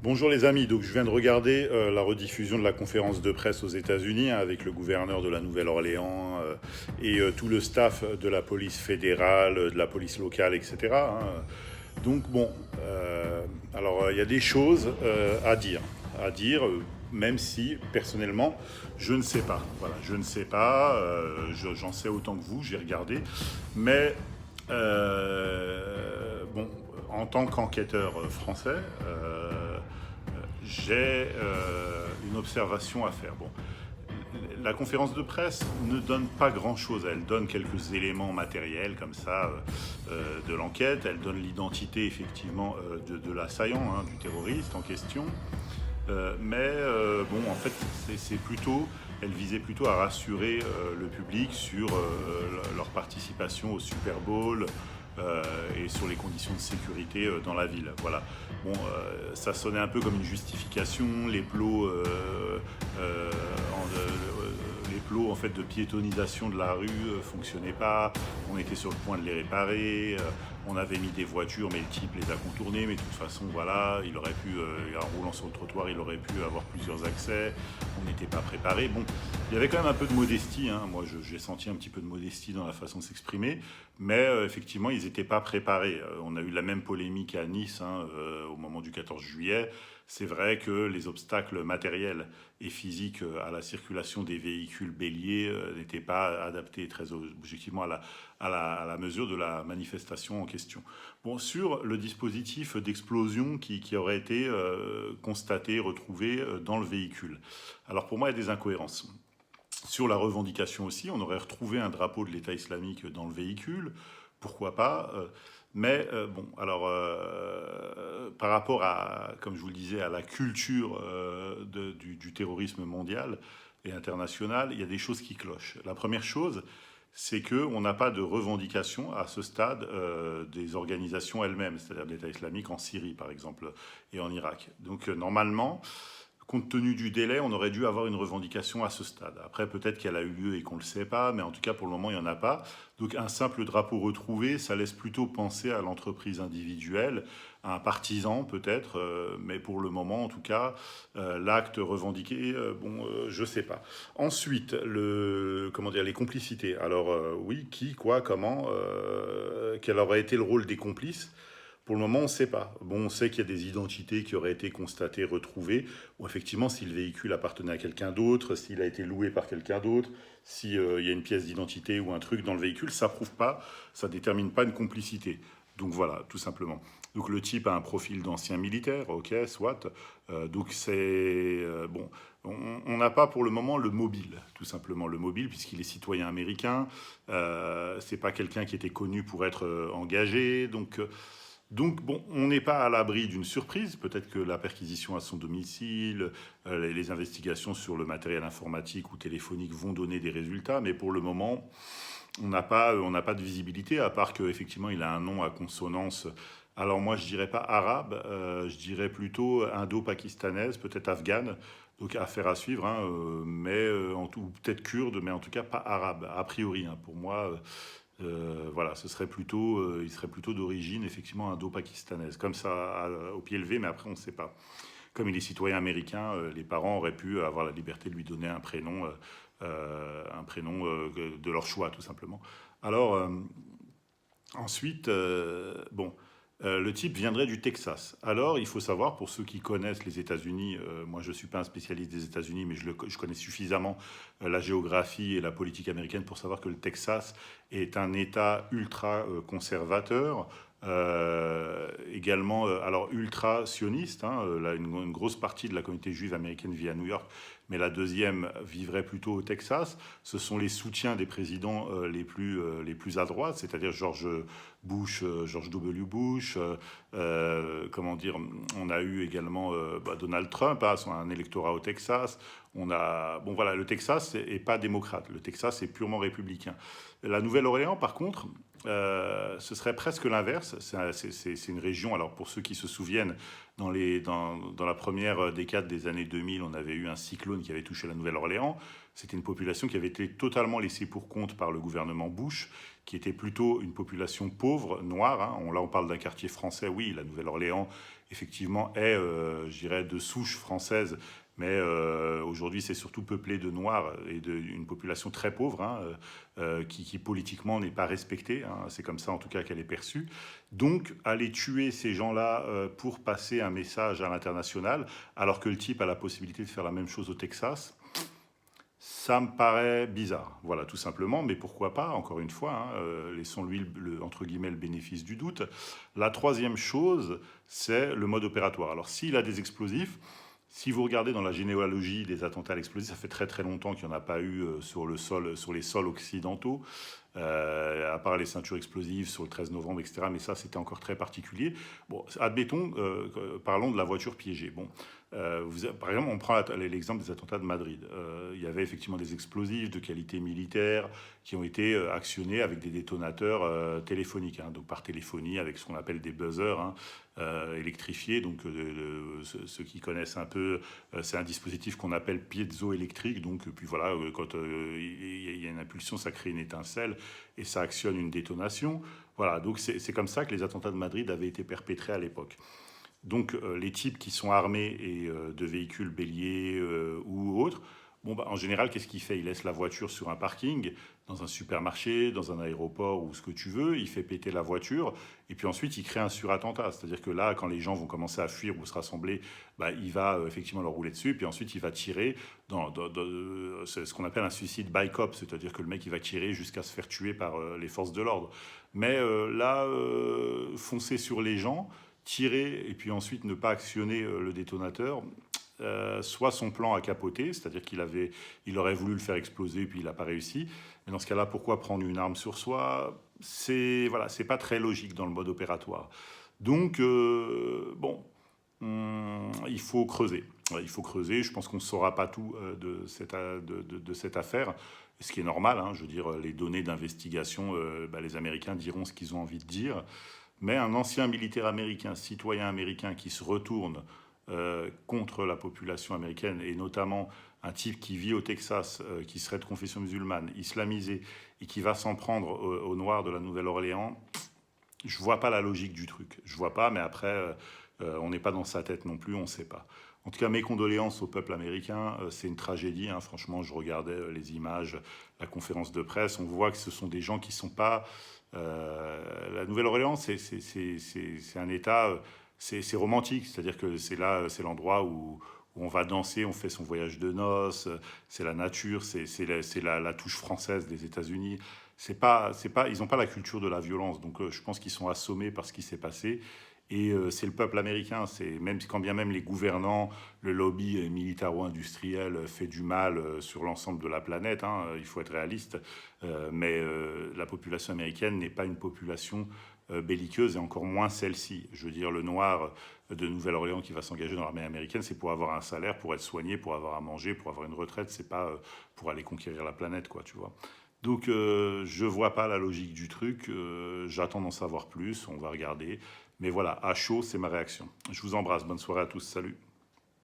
Bonjour les amis, donc je viens de regarder la rediffusion de la conférence de presse aux États-Unis avec le gouverneur de la Nouvelle-Orléans et tout le staff de la police fédérale, de la police locale, etc. Donc bon, alors il y a des choses à dire, même si personnellement je ne sais pas. Voilà, je ne sais pas, j'en sais autant que vous, j'ai regardé, mais bon, en tant qu'enquêteur français, j'ai une observation à faire. Bon, la conférence de presse ne donne pas grand-chose. Elle donne quelques éléments matériels comme ça de l'enquête. Elle donne l'identité effectivement de l'assaillant, hein, du terroriste en question. Bon, en fait, c'est plutôt, elle visait plutôt à rassurer le public sur leur participation au Super Bowl et sur les conditions de sécurité dans la ville. Voilà. Bon, ça sonnait un peu comme une justification. Les plots en fait de piétonisation de la rue fonctionnaient pas. On était sur le point de les réparer. On avait mis des voitures, mais le type les a contournées. Mais de toute façon, voilà, il aurait pu, en roulant sur le trottoir, il aurait pu avoir plusieurs accès. On n'était pas préparé. Bon, il y avait quand même un peu de modestie. Hein. Moi, j'ai senti un petit peu de modestie dans la façon de s'exprimer. Mais effectivement, ils n'étaient pas préparés. On a eu la même polémique à Nice au moment du 14 juillet. C'est vrai que les obstacles matériels et physiques à la circulation des véhicules béliers n'étaient pas adaptés très objectivement à la mesure de la manifestation en question. Bon, sur le dispositif d'explosion qui aurait été constaté, retrouvé dans le véhicule. Alors pour moi, il y a des incohérences. Sur la revendication aussi, on aurait retrouvé un drapeau de l'État islamique dans le véhicule, pourquoi pas. Par rapport à, comme je vous le disais, à la culture du terrorisme mondial et international, il y a des choses qui clochent. La première chose, c'est qu'on n'a pas de revendication à ce stade des organisations elles-mêmes, c'est-à-dire l'État islamique en Syrie, par exemple, et en Irak. Donc normalement, compte tenu du délai, on aurait dû avoir une revendication à ce stade. Après, peut-être qu'elle a eu lieu et qu'on ne le sait pas, mais en tout cas, pour le moment, il n'y en a pas. Donc, un simple drapeau retrouvé, ça laisse plutôt penser à l'entreprise individuelle, à un partisan peut-être, mais pour le moment, en tout cas, l'acte revendiqué, je ne sais pas. Ensuite, comment dire, les complicités. Alors, oui, qui, quoi, comment, quel aurait été le rôle des complices? Pour le moment, on ne sait pas. Bon, on sait qu'il y a des identités qui auraient été constatées, retrouvées. Ou effectivement, si le véhicule appartenait à quelqu'un d'autre, s'il a été loué par quelqu'un d'autre, s'il y a une pièce d'identité ou un truc dans le véhicule, ça prouve pas, ça détermine pas une complicité. Donc voilà, tout simplement. Donc le type a un profil d'ancien militaire, ok, soit. Donc c'est bon. On n'a pas pour le moment le mobile, tout simplement le mobile, puisqu'il est citoyen américain. C'est pas quelqu'un qui était connu pour être engagé, donc, bon, on n'est pas à l'abri d'une surprise. Peut-être que la perquisition à son domicile, les investigations sur le matériel informatique ou téléphonique vont donner des résultats. Mais pour le moment, on n'a pas de visibilité, à part qu'effectivement, il a un nom à consonance. Alors moi, je dirais pas arabe, je dirais plutôt indo-pakistanaise, peut-être afghane. Donc affaire à suivre, hein, ou peut-être kurde, mais en tout cas pas arabe, a priori. Hein, pour moi, voilà, il serait plutôt d'origine effectivement indo-pakistanaise, comme ça au pied levé, mais après on ne sait pas. Comme il est citoyen américain, les parents auraient pu avoir la liberté de lui donner un prénom de leur choix tout simplement. Alors ensuite, le type viendrait du Texas. Alors, il faut savoir, pour ceux qui connaissent les États-Unis, moi je ne suis pas un spécialiste des États-Unis, mais je connais suffisamment la géographie et la politique américaine pour savoir que le Texas est un État ultra conservateur, également alors ultra sioniste. Hein, une grosse partie de la communauté juive américaine vit à New York, mais la deuxième vivrait plutôt au Texas. Ce sont les soutiens des présidents les plus à droite, c'est-à-dire George Bush, George W. Bush, comment dire, on a eu également Donald Trump, hein, un électorat au Texas. Bon voilà, le Texas est pas démocrate, le Texas est purement républicain. La Nouvelle-Orléans, par contre, ce serait presque l'inverse. C'est une région, alors pour ceux qui se souviennent, dans la première décade des années 2000, on avait eu un cyclone qui avait touché la Nouvelle-Orléans. C'était une population qui avait été totalement laissée pour compte par le gouvernement Bush, qui était plutôt une population pauvre, noire. Hein. Là, on parle d'un quartier français, oui, la Nouvelle-Orléans effectivement, je dirais, de souche française, mais aujourd'hui, c'est surtout peuplé de Noirs et d'une population très pauvre, hein, qui politiquement n'est pas respectée. Hein. C'est comme ça, en tout cas, qu'elle est perçue. Donc, aller tuer ces gens-là pour passer un message à l'international, alors que le type a la possibilité de faire la même chose au Texas, ça me paraît bizarre, voilà, tout simplement, mais pourquoi pas, encore une fois, hein, laissons-lui, entre guillemets, le bénéfice du doute. La troisième chose, c'est le mode opératoire. Alors, s'il a des explosifs, si vous regardez dans la généalogie des attentats à l'explosif, ça fait très très longtemps qu'il n'y en a pas eu sur le sol, sur les sols occidentaux, à part les ceintures explosives sur le 13 novembre, etc. Mais ça, c'était encore très particulier. Bon, admettons, parlons de la voiture piégée. Bon, par exemple, on prend l'exemple des attentats de Madrid. Il y avait effectivement des explosifs de qualité militaire qui ont été actionnés avec des détonateurs téléphoniques, hein, donc par téléphonie, avec ce qu'on appelle des buzzers, hein, électrifiés. Donc, ceux qui connaissent un peu, c'est un dispositif qu'on appelle piezoélectrique. Donc, puis voilà, quand il y a une impulsion, ça crée une étincelle et ça actionne une détonation. Voilà, donc c'est comme ça que les attentats de Madrid avaient été perpétrés à l'époque. Donc les types qui sont armés et de véhicules béliers ou autres, bon, bah, en général, qu'est-ce qu'il fait? Il laisse la voiture sur un parking, dans un supermarché, dans un aéroport ou ce que tu veux, il fait péter la voiture et puis ensuite il crée un surattentat. C'est-à-dire que là, quand les gens vont commencer à fuir ou se rassembler, bah, il va effectivement leur rouler dessus et puis ensuite il va tirer c'est ce qu'on appelle un suicide by cop, c'est-à-dire que le mec il va tirer jusqu'à se faire tuer par les forces de l'ordre. Mais là, foncer sur les gens, tirer et puis ensuite ne pas actionner le détonateur, soit son plan a capoté, c'est-à-dire il aurait voulu le faire exploser puis il n'a pas réussi. Mais dans ce cas-là, pourquoi prendre une arme sur soi? C'est pas très logique dans le mode opératoire. Donc bon, il faut creuser. Il faut creuser. Je pense qu'on ne saura pas tout de cette affaire. Ce qui est normal, hein, je veux dire, les données d'investigation, les Américains diront ce qu'ils ont envie de dire. Mais un ancien militaire américain, citoyen américain qui se retourne contre la population américaine, et notamment un type qui vit au Texas, qui serait de confession musulmane, islamisé, et qui va s'en prendre aux Noirs de la Nouvelle-Orléans, je vois pas la logique du truc. Je vois pas, mais après, on n'est pas dans sa tête non plus, on ne sait pas. En tout cas, mes condoléances au peuple américain. C'est une tragédie, hein. Franchement, je regardais les images, la conférence de presse. On voit que ce sont des gens qui ne sont pas... la Nouvelle-Orléans, c'est un État... c'est romantique, c'est-à-dire que c'est là, c'est l'endroit où on va danser, on fait son voyage de noces, c'est la nature, c'est la touche française des États-Unis. Ils n'ont pas la culture de la violence, donc je pense qu'ils sont assommés par ce qui s'est passé. Et c'est le peuple américain, quand bien même les gouvernants, le lobby militaro-industriel fait du mal sur l'ensemble de la planète, hein, il faut être réaliste, mais la population américaine n'est pas une population belliqueuse, et encore moins celle-ci. Je veux dire, le noir de Nouvelle-Orléans qui va s'engager dans l'armée américaine, c'est pour avoir un salaire, pour être soigné, pour avoir à manger, pour avoir une retraite, c'est pas pour aller conquérir la planète, quoi, tu vois. Donc je vois pas la logique du truc, j'attends d'en savoir plus, on va regarder. Mais voilà, à chaud, c'est ma réaction. Je vous embrasse, bonne soirée à tous, salut.